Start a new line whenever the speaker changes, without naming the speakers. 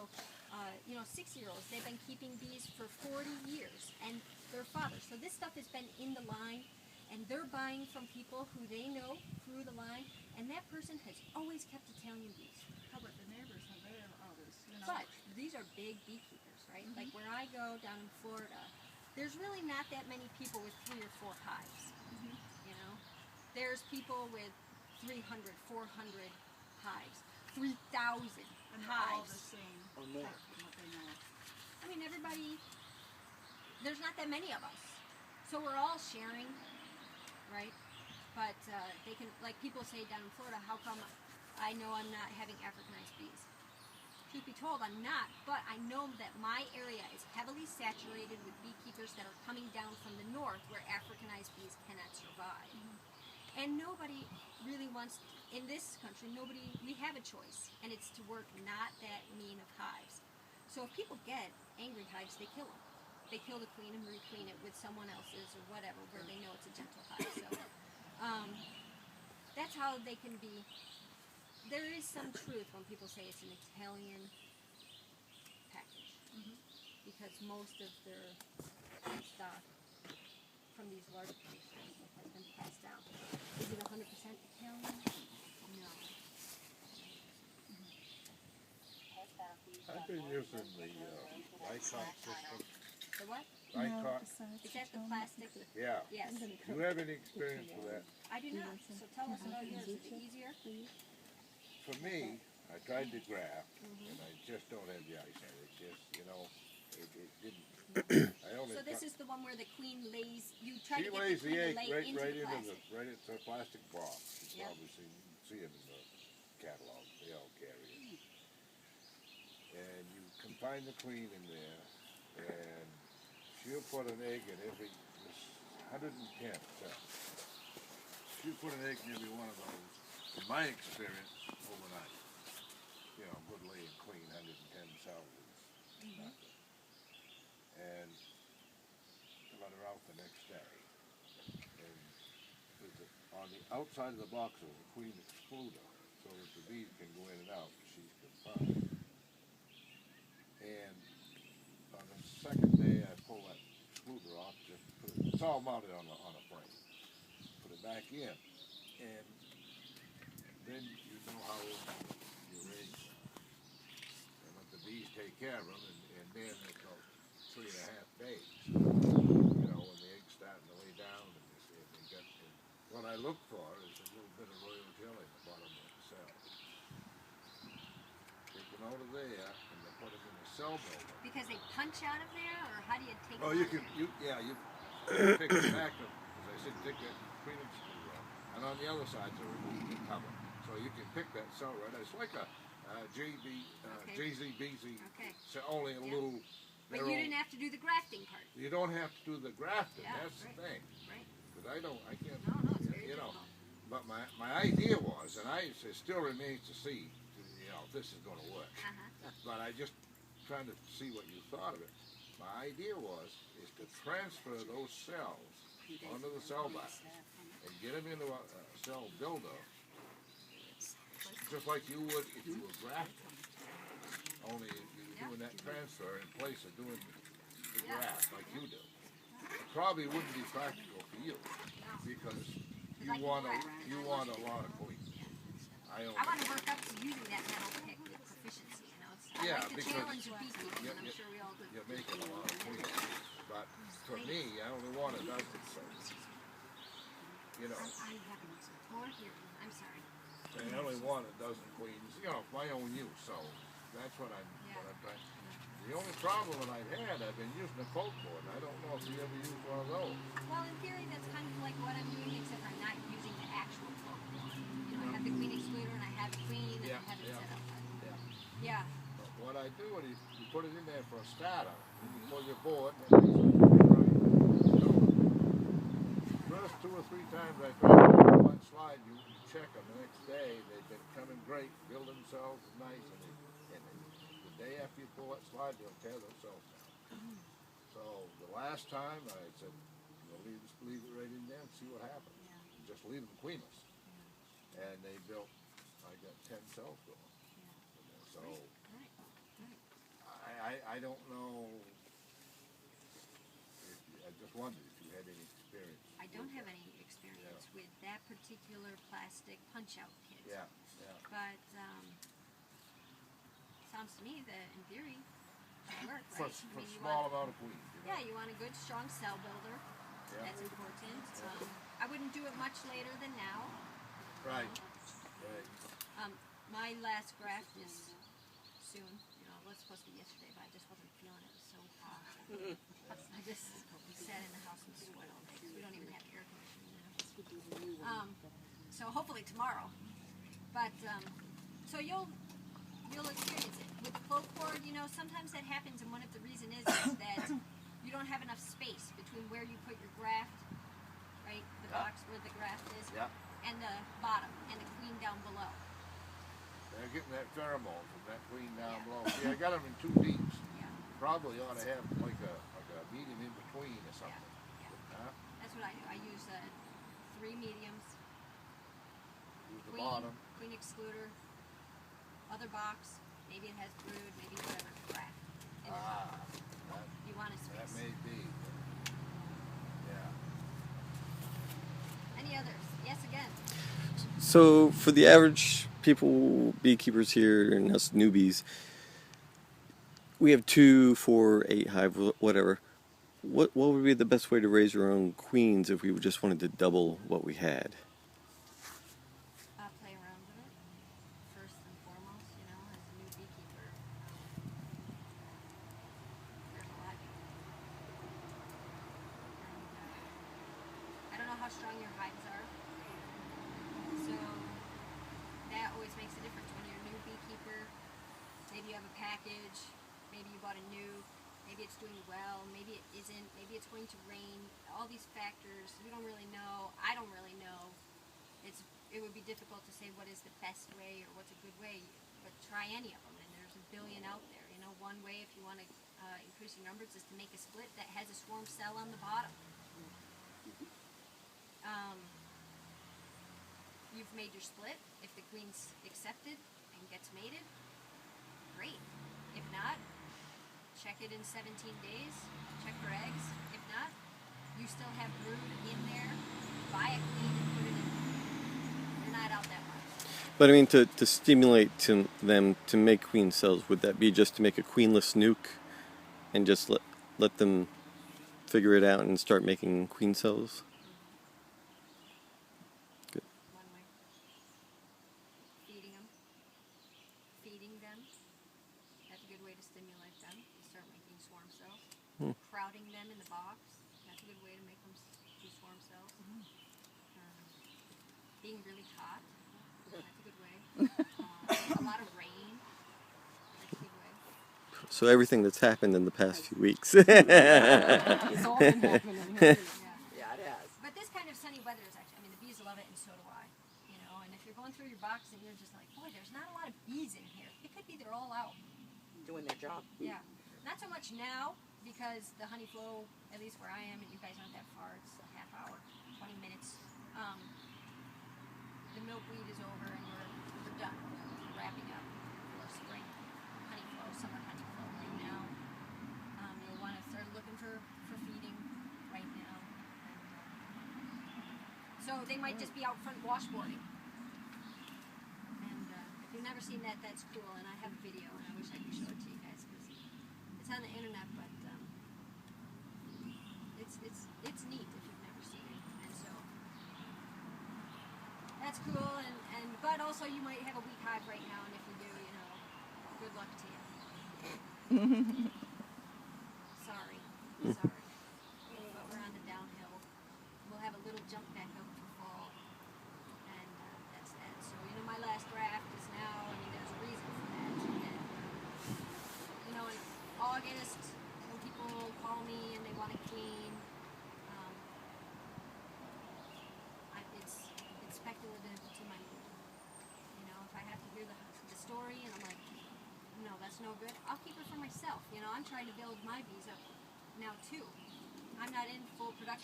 also, you know, 6-year-olds. They've been keeping bees for 40 years, and their fathers. So this stuff has been in the line, and they're buying from people who they know through the line, and that person has always kept Italian bees.
How about the neighbors and their others? You know?
But these are big beekeepers, right? Like where I go down in Florida, there's really not that many people with 3 or 4 hives. You know, there's people with 300, 400 hives, 3,000
and
hives.
all the same.
Or more.
From what they know.
I mean, everybody. There's not that many of us, so we're all sharing, right? But they can, like people say down in Florida, how come I know I'm not having Africanized bees? Truth be told, I'm not, but I know that my area is heavily saturated with beekeepers that are coming down from the north where Africanized bees cannot survive. And nobody really wants, in this country, we have a choice, and it's to work not that mean of hives. So if people get angry hives, they kill them. They kill the queen and requeen it with someone else's or whatever, where they know it's a gentle hive. So that's how they can be. There is some truth when people say it's an Italian package, because most of their stock from these large producers has been passed down. Is it 100% Italian? No.
I've been using the Icon system.
The what?
Icon.
Is that the plastic?
Yeah.
Yes.
Do you have any experience with that?
I do not. So tell us about yours. Is it easier?
For me, I tried to graft, and I just don't have the eyesight. It just, you know, it didn't. I only.
So this is the one where the queen lays. You try
She
to get
lays
the
the
queen
egg
to lay into the plastic.
right into the plastic box. You
Yep.
probably see it in the catalog. They all carry it. And you confine the queen in there, and she'll put an egg in every 110 cells. She'll put an egg in every one of those. In my experience, overnight. You know, good laying queen, 110 cells is nothing. And I let her out the next day. And on the outside of the box is a queen excluder, so that the bees can go in and out, and she's confined. And on the second day, I pull that excluder off, just put it, it's all mounted on a frame. Put it back in, and then you know how your eggs, and let the bees take care of them, and then it's about 3.5 days. You know, when the eggs starting to lay down, and they get. And what I look for is a little bit of royal jelly in the bottom of the cell. Take them out of there, and they put them in a cell builder.
Because they punch out of there, or how do you take?
Oh,
them
you
out
can,
of there?
you pick it back, as I said, take that queen excluder off, and on the other side to remove the cover. So you can pick that cell right. It's like a JZBZ,
Okay.
so only a little.
But you didn't have to do the grafting part.
You don't have to do the grafting.
Yeah,
That's
right.
the thing.
Right.
Because I can't.
No, it's very
you know.
difficult.
But my idea was, and it still remains to see, you know, if this is going to work. But I just trying to see what you thought of it. My idea is to transfer those cells onto the cell box and get them into a cell builder, just like you would if you were grafting. Only you're doing that transfer in place of doing the graft like you do. It probably wouldn't be practical for you because you want a lot of queens. I
want to work up to using that metal pick with proficiency. You know, I like the challenge of beekeeping, and I'm sure we all do.
You're making a lot of queens, but for me, I only want a dozen cells. You know.
I'm sorry.
I only want a dozen queens, you know, for my own use. So that's what I'm trying. The only problem that I've been using a coat board. I don't know if you ever used one of those.
Well, in theory, that's kind of like what I'm doing, except I'm not using the actual coat board. You know, I have the queen excluder, and I have the queen, and I have it set up. Yeah.
But what I do is you put it in there for a starter, and you pull your board, and first 2 or 3 times I tried to do one slide, you check them the next day, they've been coming great, build themselves nice, and the day after you pull that slide, they'll tear themselves down. So the last time I said, leave it right in there and see what happens. And just leave them queenless. And they built, I got 10 cells going. So I don't know. I just wondered if you had any experience.
I don't have any experience with that particular plastic punch-out kit.
Yeah, yeah.
But sounds to me that in theory it'll work,
For
right?
a small amount of queens. You know?
Yeah, you want a good, strong cell builder.
Yeah.
That's important. I wouldn't do it much later than now.
Right. Right.
My last graft is soon. You know, it was supposed to be yesterday, but I just wasn't feeling it. It was so hot. I just sat in the house and sweat all day because we don't even have air conditioning now. So hopefully tomorrow. But so you'll experience it with the clove cord. You know, sometimes that happens, and one of the reasons is that you don't have enough space between where you put your graft, right, the box where the graft is, and the bottom and the queen down below.
They're getting that pheromone from that queen down below. See, I got them in 2 deeps.
Yeah.
Probably ought to have like a medium in between or something.
Yeah.
Huh?
That's what I do. I use 3 mediums.
Use the
Queen,
bottom.
queen excluder, other box. Maybe it has brood, maybe whatever graft. You want a space.
That may be. Yeah.
Any others? Yes, again.
So for the average people, beekeepers here and us newbies, we have 2, 4, 8 hive, whatever. What would be the best way to raise our own queens if we just wanted to double what we had?
Play around with it first and foremost. You know, as a new beekeeper, there's a lot. And I don't know how strong your hives are, so that always makes a difference when you're a new beekeeper. Maybe you have a package. Maybe you bought a new. Maybe it's doing well, maybe it isn't, maybe it's going to rain. All these factors, we don't really know. I don't really know. It would be difficult to say what is the best way or what's a good way, but try any of them, and there's a billion out there. You know, one way if you want to increase your numbers is to make a split that has a swarm cell on the bottom. You've made your split. If the queen's accepted and gets mated, great. If not, check it in 17 days, check for eggs. If not, you still have brood in there, buy a queen and put it in there. You're not out that much.
But I mean, to stimulate them to make queen cells, would that be just to make a queenless nuke and just let them figure it out and start making queen cells? Good.
One way. Feeding them. That's a good way to stimulate them. You start making swarm cells. Crowding them in the box. That's a good way to make them do swarm cells. Being really hot. That's a good way. A lot of rain. That's a good way.
So everything that's happened in the past few weeks.
It's all been happening. Yeah, it has.
But this kind of sunny weather is actually, I mean, the bees love it and so do I. You know, and if you're going through your box and you're just like, boy, there's not a lot of bees in here. It could be they're all out.
Doing their job.
Yeah. Not so much now, because the honey flow, at least where I am, and you guys aren't that far, it's a half hour, 20 minutes. The milkweed is over and we're done. We're wrapping up for spring honey flow, summer honey flow right now. You'll want to start looking for feeding right now. So they might just be out front washboarding. And if you've never seen that, that's cool. And I have a video, and I wish I could show it to you guys because it's on the internet, but it's neat if you've never seen it. And so that's cool. And but also you might have a weak hive right now, and if you do, you know, good luck to you. Sorry. But we're on the downhill. We'll have a little jump back up for fall, and that's that. So you know, my last draft is now. I mean, there's a reason for that. And, you know, in August, when people call me and they want a queen, it's speculative to my mood. You know, if I have to hear the story and I'm like, no, that's no good, I'll keep it for myself. You know, I'm trying to build my bees up now too. I'm not in full production.